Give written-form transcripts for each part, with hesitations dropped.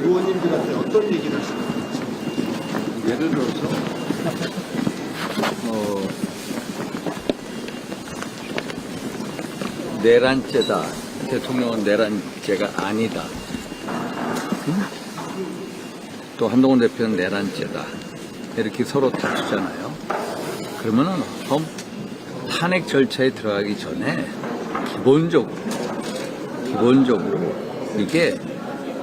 의원님들한테 어떤 얘기를 하시나요? 예를 들어서 내란죄다. 대통령은 내란죄가 아니다. 또 한동훈 대표는 내란죄다. 이렇게 서로 다투잖아요. 그러면은 탄핵 절차에 들어가기 전에 기본적으로 이게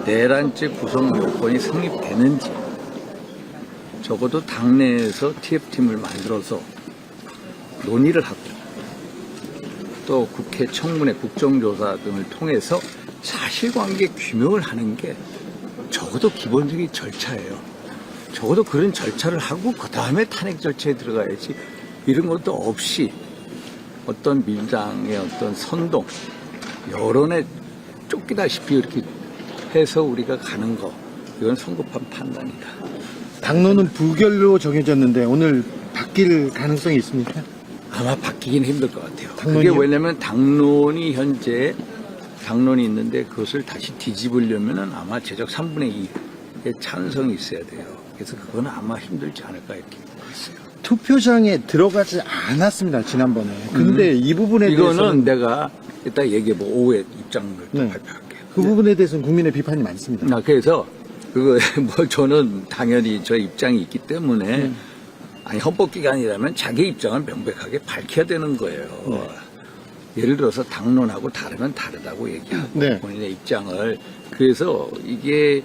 내란죄 구성 요건이 성립되는지 적어도 당내에서 TF팀을 만들어서 논의를 하고 또 국회 청문회 국정조사 등을 통해서 사실관계 규명을 하는 게 적어도 기본적인 절차예요. 적어도 그런 절차를 하고 그 다음에 탄핵 절차에 들어가야지 이런 것도 없이 어떤 민주당의 어떤 선동, 여론에 쫓기다시피 이렇게 해서 우리가 가는 거 이건 성급한 판단이다. 당론은 부결로 정해졌는데 오늘 바뀔 가능성이 있습니까? 아마 바뀌긴 힘들 것 같아요. 당론이요? 그게 왜냐면 당론이 현재 당론이 있는데 그것을 다시 뒤집으려면은 아마 제적 3분의 2의 찬성이 있어야 돼요. 그래서 그건 아마 힘들지 않을까 이렇게 보고 있어요. 투표장에 들어가지 않았습니다, 지난번에. 근데 이 부분에 이거는 대해서는 내가 이따 얘기해보고 오후에 입장을 또 네. 발표할게요. 그 부분에 대해서는 국민의 비판이 많습니다. 그래서 그거 뭐 저는 당연히 저 입장이 있기 때문에 아니 헌법기관이라면 자기 입장을 명백하게 밝혀야 되는 거예요. 예를 들어서 당론하고 다르면 다르다고 얘기하고 네. 본인의 입장을 그래서 이게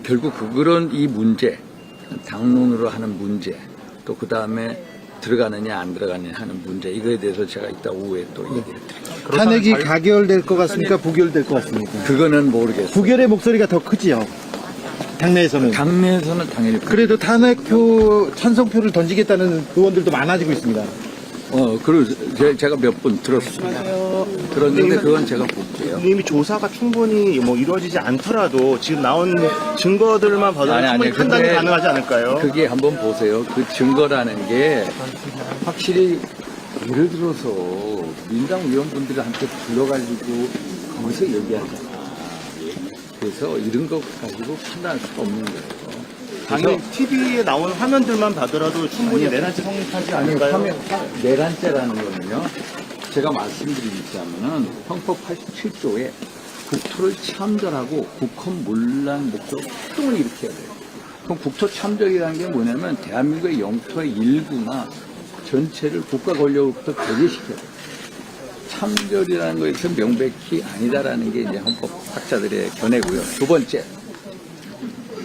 결국 그런 이 문제 당론으로 하는 문제 또 그 다음에 들어가느냐 안 들어가느냐 하는 문제 이거에 대해서 제가 이따 오후에 또 얘기를 드릴게요. 탄핵이 가결될 것 같습니까? 부결될 것 같습니까? 그거는 모르겠어요. 부결의 목소리가 더 크지요. 당내에서는. 당내에서는 당연히 그래도 탄핵표, 찬성표를 던지겠다는 의원들도 많아지고 있습니다. 그리고 제가 몇 분 들었습니다. 들었는데 그건 제가 볼게요. 이미 조사가 충분히 뭐 이루어지지 않더라도 지금 나온 증거들만 봐도 충분히 판단이 가능하지 않을까요? 그게 한번 보세요. 그 증거라는 게 확실히 예를 들어서 민당 의원분들한테 불러가지고 거기서 얘기하잖아. 그래서 이런 것 가지고 판단할 수가 없는 거예요. 당연히 TV에 나온 화면들만 봐더라도 충분히 내란죄 성립하지 않을까요? 내란죄라는 거는요. 제가 말씀드리자면은 헌법 87조에 국토를 참전하고 국헌 문란 목적 활동을 일으켜야 돼요. 그럼 국토 참전이라는 게 뭐냐면 대한민국의 영토의 일부나 전체를 국가 권력으로부터 배제시켜야 돼요. 참전이라는 것에서 명백히 아니다라는 게 이제 헌법학자들의 견해고요.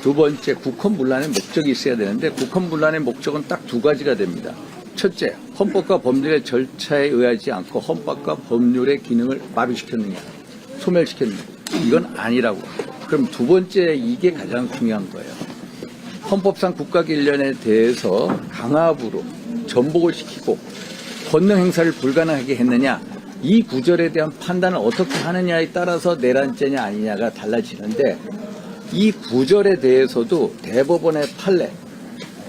두 번째 국헌 문란의 목적이 있어야 되는데 국헌 문란의 목적은 딱 두 가지가 됩니다. 첫째, 헌법과 법률의 절차에 의하지 않고 헌법과 법률의 기능을 마비시켰느냐, 소멸시켰느냐. 이건 아니라고. 그럼 두 번째 이게 가장 중요한 거예요. 헌법상 국가기관에 대해서 강압으로 전복을 시키고 권능 행사를 불가능하게 했느냐. 이 구절에 대한 판단을 어떻게 하느냐에 따라서 내란죄냐 아니냐가 달라지는데 이 구절에 대해서도 대법원의 판례,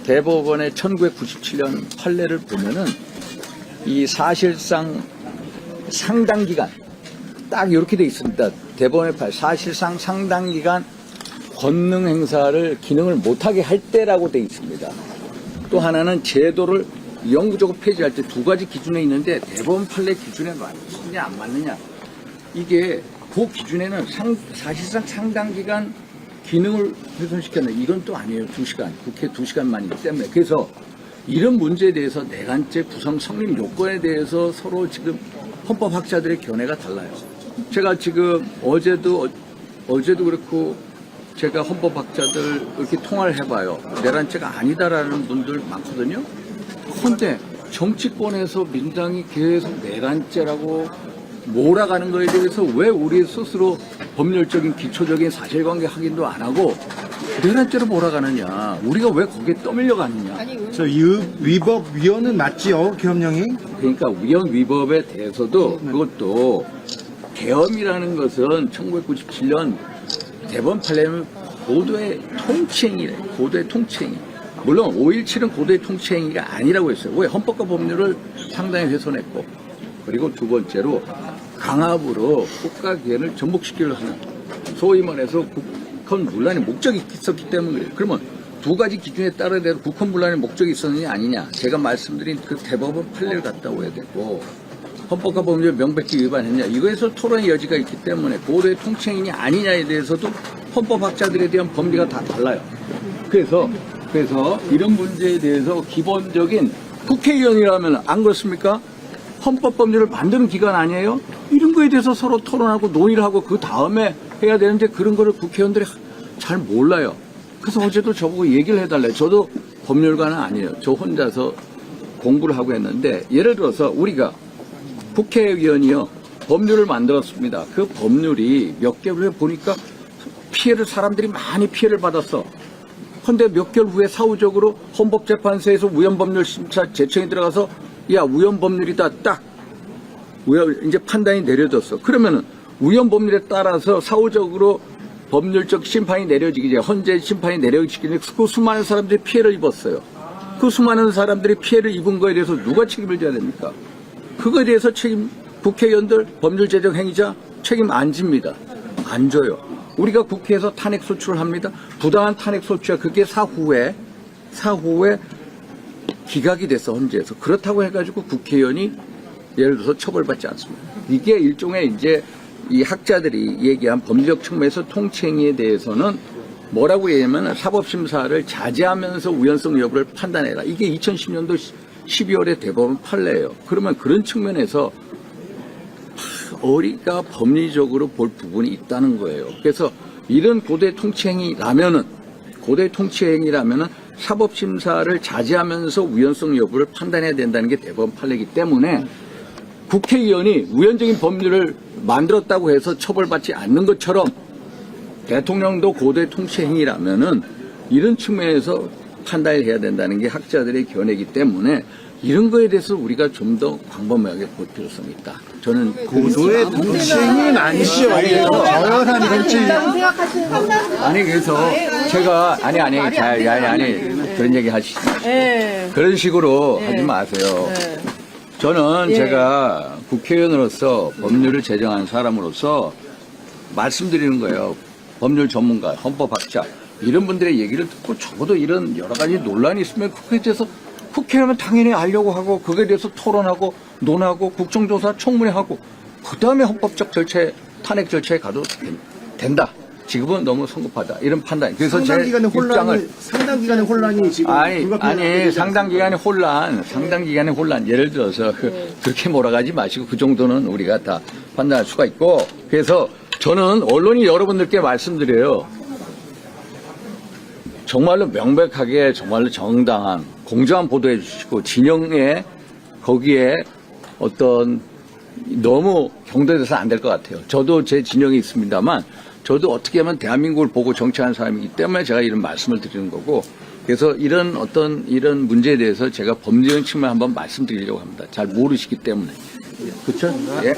대법원의 1997년 판례를 보면은 이 사실상 상당 기간 딱 이렇게 돼 있습니다. 대법원의 판례, 사실상 상당 기간 권능 행사를 기능을 못하게 할 때라고 돼 있습니다. 또 하나는 제도를 영구적으로 폐지할 때 두 가지 기준에 있는데 대법원 판례 기준에 맞느냐 안 맞느냐 이게 그 기준에는 사실상 상당 기간 기능을 훼손시켰네. 이건 또 아니에요. 2시간. 국회 2시간만이기 때문에. 그래서 이런 문제에 대해서 내란죄 구성 성립 요건에 대해서 서로 지금 헌법학자들의 견해가 달라요. 제가 지금 어제도 그렇고 제가 헌법학자들 이렇게 통화를 해봐요. 내란죄가 아니다라는 분들 많거든요. 그런데 정치권에서 민당이 계속 내란죄라고 몰아가는 거에 대해서 왜 우리 스스로 법률적인 기초적인 사실관계 확인도 안 하고 내란죄로 몰아가느냐. 우리가 왜 거기에 떠밀려 가느냐. 저 위법위원은 맞지요, 계엄령이? 그러니까 위헌 위법에 대해서도 그것도 계엄이라는 것은 1997년 대법원 판례는 고도의 통치행위래. 고도의 통치행위. 물론 5.17은 고도의 통치행위가 아니라고 했어요. 왜? 헌법과 법률을 상당히 훼손했고 그리고 두 번째로 강압으로 국가기관을 전복시키려 하는 소위 말해서 국헌 문란의 목적이 있었기 때문에 그래요. 그러면 두 가지 기준에 따라야 돼서 국헌 문란의 목적이 있었느냐 아니냐. 제가 말씀드린 그 대법원 판례를 갖다 오야 되고 헌법과 법률 명백히 위반했냐. 이거에서 토론의 여지가 있기 때문에 고도의 통치행위냐 아니냐에 대해서도 헌법학자들에 대한 법리가 다 달라요. 그래서 이런 문제에 대해서 기본적인 국회의원이라면 안 그렇습니까? 헌법 법률을 만드는 기관 아니에요? 이런 거에 대해서 서로 토론하고 논의를 하고 그 다음에 해야 되는데 그런 거를 국회의원들이 잘 몰라요. 그래서 어제도 저보고 얘기를 해달래요. 저도 법률가는 아니에요. 저 혼자서 공부를 하고 했는데 예를 들어서 우리가 국회의원이요. 법률을 만들었습니다. 그 법률이 몇 개월 후에 보니까 사람들이 많이 피해를 받았어. 근데 몇 개월 후에 사후적으로 헌법재판소에서 우연법률 심사 제청이 들어가서 야 우연법률이다 딱 이제 판단이 내려졌어. 그러면은 우연법률에 따라서 사후적으로 법률적 심판이 내려지기 전에 헌재 심판이 내려지기 전에 그 수많은 사람들이 피해를 입었어요. 그 수많은 사람들이 피해를 입은 거에 대해서 누가 책임을 져야 됩니까? 그거에 대해서 국회의원들 법률 제정 행위자 책임 안 집니다. 안 져요. 우리가 국회에서 탄핵 소추를 합니다. 부당한 탄핵 소추가 그게 사후에 기각이 됐어, 헌재에서. 그렇다고 해가지고 국회의원이 예를 들어서 처벌받지 않습니다. 이게 일종의 이제 이 학자들이 얘기한 법리적 측면에서 통치행위에 대해서는 뭐라고 얘기하면 사법심사를 자제하면서 우연성 여부를 판단해라. 이게 2010년도 12월에 대법원 판례예요. 그러면 그런 측면에서 우리가 법리적으로 볼 부분이 있다는 거예요. 그래서 이런 고대 통치행위라면은 사법심사를 자제하면서 우연성 여부를 판단해야 된다는 게 대법원 판례이기 때문에 국회의원이 우연적인 법률을 만들었다고 해서 처벌받지 않는 것처럼 대통령도 고대 통치행위라면은 이런 측면에서 판단을 해야 된다는 게 학자들의 견해이기 때문에 이런 거에 대해서 우리가 좀 더 광범위하게 볼 필요성이 있다. 저는 고도의 통치행위는 아니시죠. 저열한 정치. 아니 그래서 제가 아니 그런 얘기 하시지 마시고 그런 식으로 하지 마세요. 저는 제가 국회의원으로서 법률을 제정한 사람으로서 말씀드리는 거예요. 법률 전문가, 헌법학자 이런 분들의 얘기를 듣고 적어도 이런 여러 가지 논란이 있으면 그거에 대해서 국회의원은 당연히 알려고 하고 그거에 대해서 토론하고 논하고 국정조사 청문회하고 그다음에 헌법적 절차에 탄핵 절차에 가도 된다. 지금은 너무 성급하다. 이런 판단. 그래서 제 입장을 상당 기간의 혼란이 지금 상당 기간의 혼란. 예를 들어서 그렇게 몰아가지 마시고 그 정도는 우리가 다 판단할 수가 있고 그래서 저는 언론이 여러분들께 말씀드려요. 정말로 명백하게 정말로 정당한 공정한 보도해 주시고 진영에 거기에 어떤 너무 경도돼서 안 될 것 같아요. 저도 제 진영이 있습니다만 저도 어떻게 하면 대한민국을 보고 정치하는 사람이기 때문에 제가 이런 말씀을 드리는 거고 그래서 이런 문제에 대해서 제가 법리적인 측면 한번 말씀드리려고 합니다. 잘 모르시기 때문에. 그렇죠? 예.